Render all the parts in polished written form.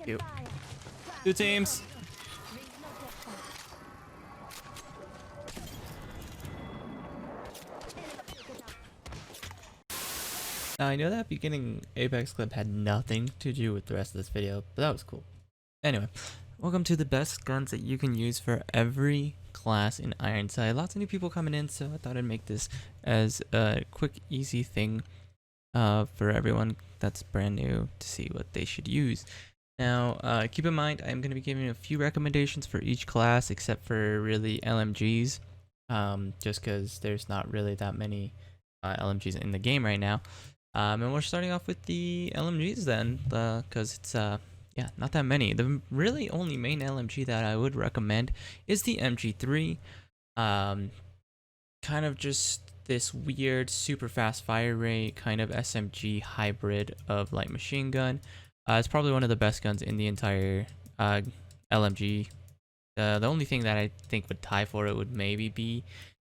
Cute. Two teams. Now, I know that beginning Apex clip had nothing to do with the rest of this video, but that was cool. Anyway, welcome to the best guns that you can use for every class in Ironsight. Lots of new people coming in, so I thought I'd make this as a quick, easy thing for everyone that's brand new to see what they should use. Now, keep in mind, I'm going to be giving a few recommendations for each class, except for really LMGs, just because there's not really that many LMGs in the game right now. And we're starting off with the LMGs then, because it's yeah, not that many. The really only main LMG that I would recommend is the MG3. Kind of just this weird, super fast fire rate, kind of SMG hybrid of light machine gun. It's probably one of the best guns in the entire LMG. The only thing that I think would tie for it would maybe be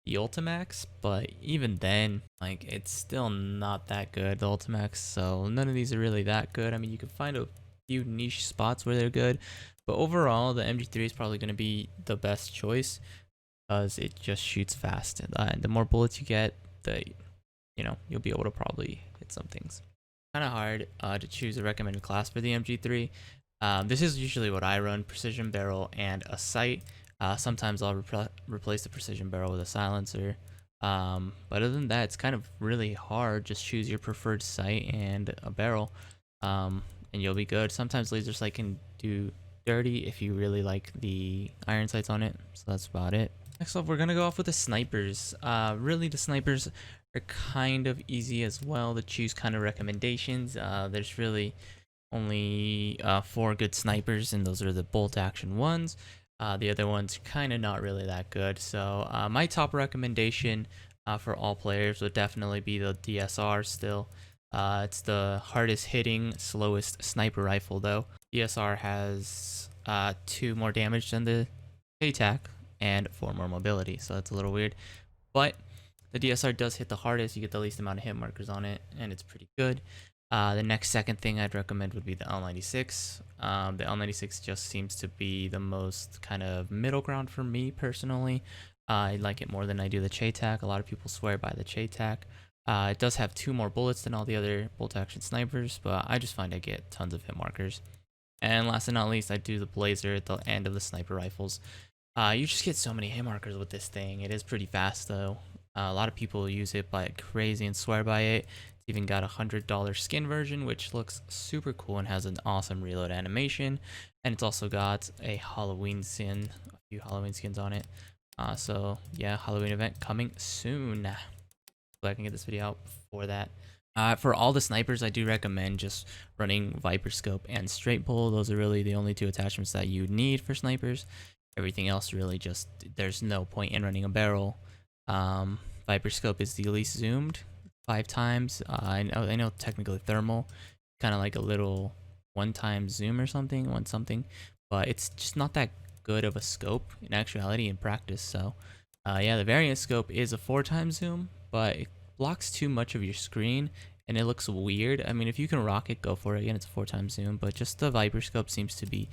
the Ultimax, but even then, like, it's still not that good, the Ultimax, so none of these are really that good. I mean, you can find a few niche spots where they're good, but overall, the MG3 is probably going to be the best choice because it just shoots fast, and the more bullets you get, you'll be able to probably hit some things. Kind of hard to choose a recommended class for the MG3. This is usually what I run: precision barrel and a sight. Sometimes I'll replace the precision barrel with a silencer. But other than that, it's kind of really hard. Just choose your preferred sight and a barrel, and you'll be good. Sometimes laser sight can do dirty if you really like the iron sights on it. So that's about it. Next up, we're gonna go off with the snipers. Really, the snipers are kind of easy as well to choose kind of recommendations. There's really only 4 good snipers, and those are the bolt action ones. The other one's kind of not really that good. So my top recommendation for all players would definitely be the DSR still. It's the hardest hitting, slowest sniper rifle though. DSR has 2 more damage than the JTAC and 4 more mobility, so that's a little weird. But the DSR does hit the hardest, you get the least amount of hit markers on it, and it's pretty good. The next second thing I'd recommend would be the L96. The L96 just seems to be the most kind of middle ground for me personally. I like it more than I do the JTAC. A lot of people swear by the JTAC. It does have 2 more bullets than all the other bolt action snipers, but I just find I get tons of hit markers. And last but not least, I do the Blazer at the end of the sniper rifles. You just get so many hit markers with this thing. It is pretty fast though. A lot of people use it like crazy and swear by it. It's even got a $100 skin version, which looks super cool and has an awesome reload animation. And it's also got a Halloween skin, a few Halloween skins on it. So yeah, Halloween event coming soon. So I can get this video out before that. For all the snipers, I do recommend just running Viper Scope and Straight Pull. Those are really the only 2 attachments that you need for snipers. Everything else really just, there's no point in running a barrel. Viper Scope is the least zoomed, 5 times. I know technically thermal, kind of like a little 1-time zoom or something, but it's just not that good of a scope in actuality in practice. So yeah, the variant scope is a 4-time zoom, but it blocks too much of your screen and it looks weird. I mean, if you can rock it, go for it. Again, it's a 4-time zoom, but just the Viper Scope seems to be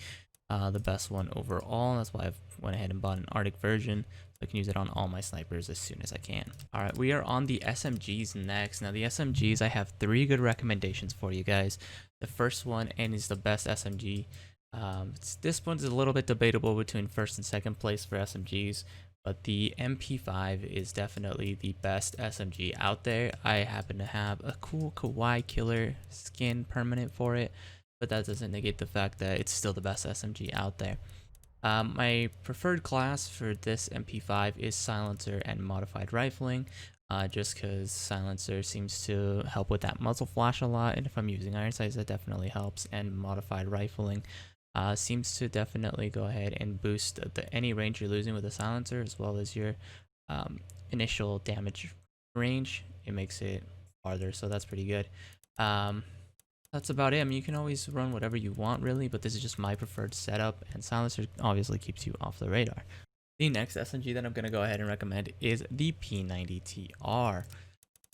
the best one overall. That's why I've went ahead and bought an Arctic version, so I can use it on all my snipers as soon as I can. Alright, we are on the SMGs next. Now the SMGs, I have 3 good recommendations for you guys. The first one, and is the best SMG, this one's a little bit debatable between first and second place for SMGs, but the MP5 is definitely the best SMG out there. I happen to have a cool Kawaii Killer skin permanent for it, but that doesn't negate the fact that it's still the best SMG out there. My preferred class for this MP5 is silencer and modified rifling, just because silencer seems to help with that muzzle flash a lot, and if I'm using iron sights, that definitely helps, and modified rifling seems to definitely go ahead and boost any range you're losing with a silencer, as well as your initial damage range. It makes it farther, so that's pretty good. That's about it. I mean, you can always run whatever you want really, but this is just my preferred setup, and silencer obviously keeps you off the radar. The next SMG that I'm going to go ahead and recommend is the P90TR.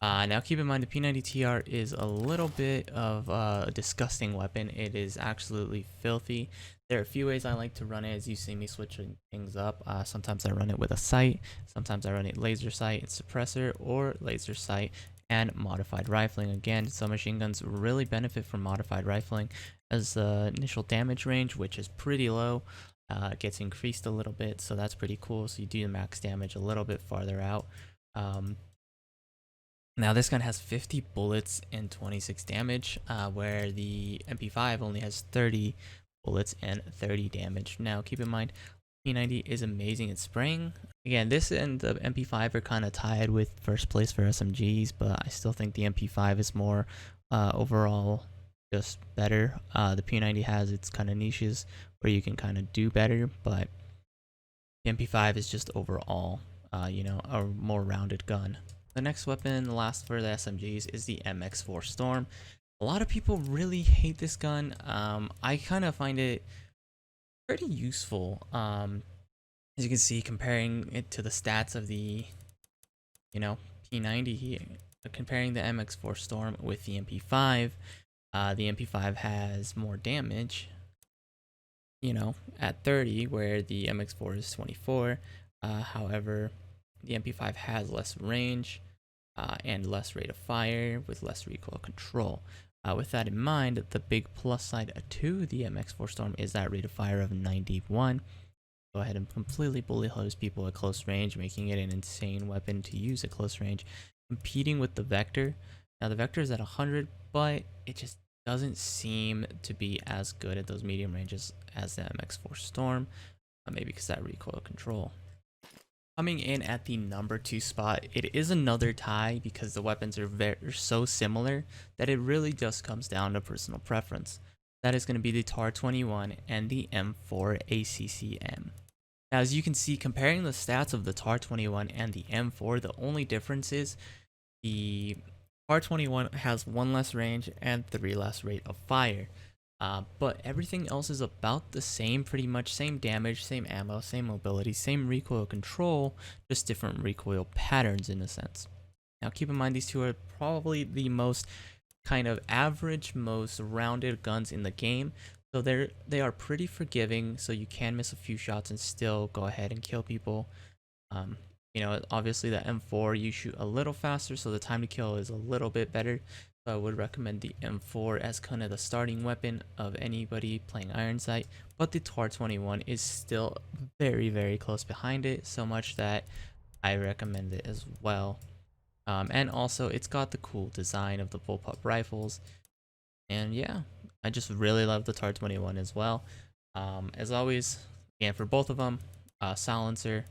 Now keep in mind the P90TR is a little bit of a disgusting weapon. It is absolutely filthy. There are a few ways I like to run it, as you see me switching things up. Sometimes I run it with a sight, sometimes I run it laser sight and suppressor, or laser sight and modified rifling. Again, submachine guns really benefit from modified rifling, as the initial damage range, which is pretty low, gets increased a little bit, so that's pretty cool. So you do the max damage a little bit farther out. Now this gun has 50 bullets and 26 damage, where the MP5 only has 30 bullets and 30 damage. Now keep in mind, P90 is amazing at spraying. Again, this and the MP5 are kind of tied with first place for SMGs, but I still think the MP5 is more overall just better. The P90 has its kind of niches where you can kind of do better, but the MP5 is just overall, a more rounded gun. The next weapon, last for the SMGs, is the MX4 Storm. A lot of people really hate this gun. I kind of find it pretty useful. As you can see, comparing it to the stats of the, P90 here, comparing the MX4 Storm with the MP5, the MP5 has more damage, at 30, where the MX4 is 24. However, the MP5 has less range and less rate of fire with less recoil control. With that in mind, the big plus side to the MX4 Storm is that rate of fire of 91. Go ahead and completely bully hose people at close range, making it an insane weapon to use at close range, competing with the Vector. Now the Vector is at 100, but it just doesn't seem to be as good at those medium ranges as the MX4 Storm, maybe because that recoil control. Coming in at the number 2 spot, it is another tie because the weapons are so similar that it really just comes down to personal preference. That is going to be the TAR-21 and the M4 ACCM. Now, as you can see, comparing the stats of the TAR-21 and the M4, the only difference is the TAR-21 has 1 less range and 3 less rate of fire. But everything else is about the same, pretty much same damage, same ammo, same mobility, same recoil control, just different recoil patterns in a sense. Now keep in mind these two are probably the most kind of average, most rounded guns in the game. So they are pretty forgiving, so you can miss a few shots and still go ahead and kill people. Obviously the M4 you shoot a little faster, so the time to kill is a little bit better. So I would recommend the M4 as kind of the starting weapon of anybody playing Ironsight, but the TAR-21 is still very, very close behind it, so much that I recommend it as well. And also, it's got the cool design of the bullpup rifles, and yeah, I just really love the TAR-21 as well. As always, again, for both of them, silencer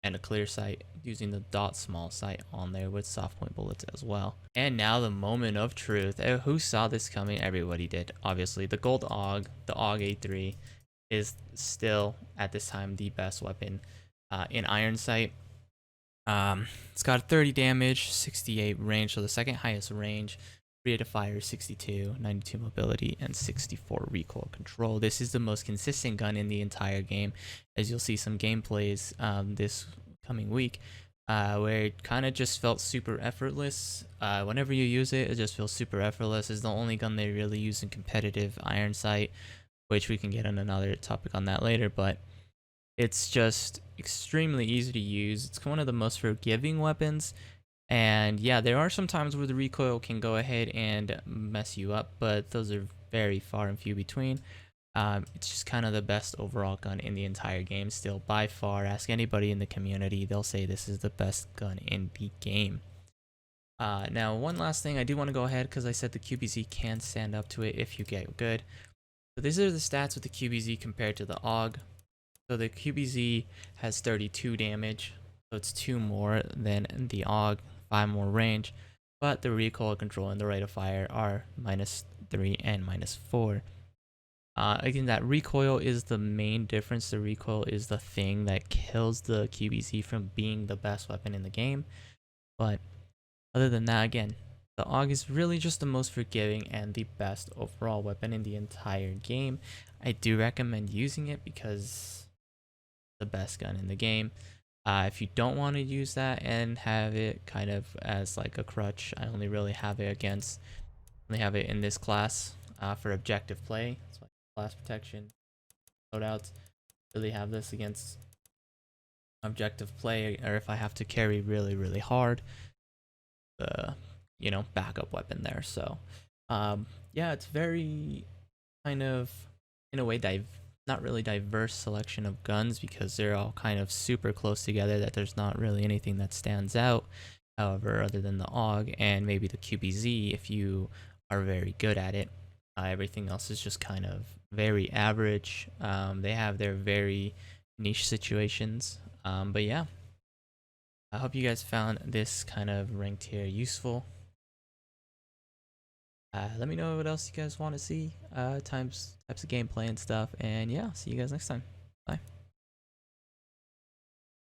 and a clear sight, using the dot small sight on there with soft point bullets as well. And now the moment of truth. Who saw this coming? Everybody did. Obviously, the gold AUG, the AUG A3, is still at this time the best weapon in Ironsight. It's got 30 damage, 68 range, so the second highest range. Rate of fire 62, 92 mobility, and 64 recoil control. This is the most consistent gun in the entire game, as you'll see some gameplays this coming week where it kind of just felt super effortless. Whenever you use it, it just feels super effortless. It's the only gun they really use in competitive Ironsight, which we can get on another topic on that later, but it's just extremely easy to use. It's one of the most forgiving weapons. And yeah, there are some times where the recoil can go ahead and mess you up, but those are very far and few between. It's just kind of the best overall gun in the entire game still, by far. Ask anybody in the community, they'll say this is the best gun in the game. Now, one last thing, I do want to go ahead because I said the QBZ can stand up to it if you get good. So these are the stats with the QBZ compared to the AUG. So the QBZ has 32 damage, so it's 2 more than the AUG. 5 more range, but the recoil control and the rate of fire are -3 and -4. Again, that recoil is the main difference. The recoil is the thing that kills the QBZ from being the best weapon in the game. But other than that, again, the AUG is really just the most forgiving and the best overall weapon in the entire game. I do recommend using it because it's the best gun in the game. If you don't want to use that and have it kind of as like a crutch, I only really have it in this class for objective play. So class protection, loadouts, really have this against objective play, or if I have to carry really hard, the backup weapon there. So yeah, it's very kind of in a way not really diverse selection of guns because they're all kind of super close together that there's not really anything that stands out. However, other than the AUG and maybe the QBZ, if you are very good at it, everything else is just kind of very average. They have their very niche situations. But yeah, I hope you guys found this kind of ranked tier useful. Let me know what else you guys want to see, types of gameplay and stuff, and yeah, see you guys next time. Bye.